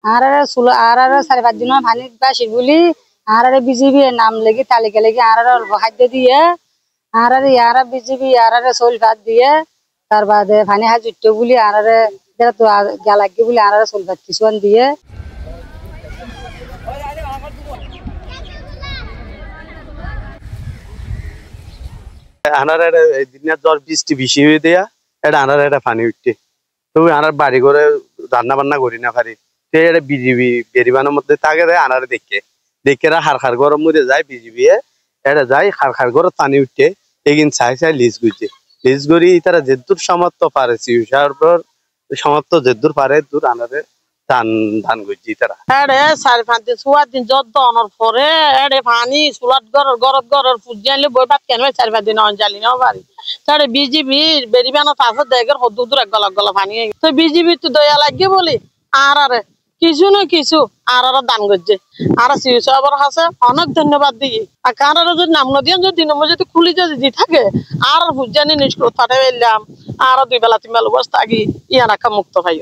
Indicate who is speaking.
Speaker 1: আর সাড়ে 5 দিন পানি বাসি বলি আর বিজেপি নাম লেগে তালিকা লেগে আর অল্প খাদ্য দিয়ে আর বিজেপি আর চল ভাত দিয়ে তার বাদে পানি হাজুট বলি আর তো গা লাগবে বলে আর চল ভাত কিছুমান দিয়ে
Speaker 2: আনার দিনের জ্বর বৃষ্টি বেশি হয়ে দেয়া এটা আনার পানি উঠতে তুমি আনার বাড়ি করে রান্না বান্না করি না পারি এটা বিজিবি বেরিবানোর মধ্যে তাকে দেয় আনারে দেখে হার গরম মধ্যে যায় বিজিবি এটা যায় হার গরম পানি উঠতে এগিন চাই লিজ করি তারা যেদূর সামর্থ্য পারে সামর্থ্য যেদূর পারে দূর আনারে ধান গুজি তারা
Speaker 3: এড়ে 4-5 দিন 6 দিন যত অনর পরে এড়ে পানি সুলাট গরর ফুজাইলে বই ভাত কেন 4-5 দিন অঞ্জালি নাও পারি তারে বিজিবি বেরিবানো পাশে দেখের হদুদুর এক গলা পানি তো বিজিবি তো দয়া লাগে বলি আর কিছু না কিছু আর দান করছে আর সিউসবার কাছে অনেক ধন্যবাদ দিই আর কারণ যদি নাম নদী যদি নম্বর যদি খুলি যদি থাকে আর ফুজানি নিষ্কৃত পাঠাইলাম আর 2 বেলা 3 বেলা বসে থাকি ইয়ার মুক্ত পাই।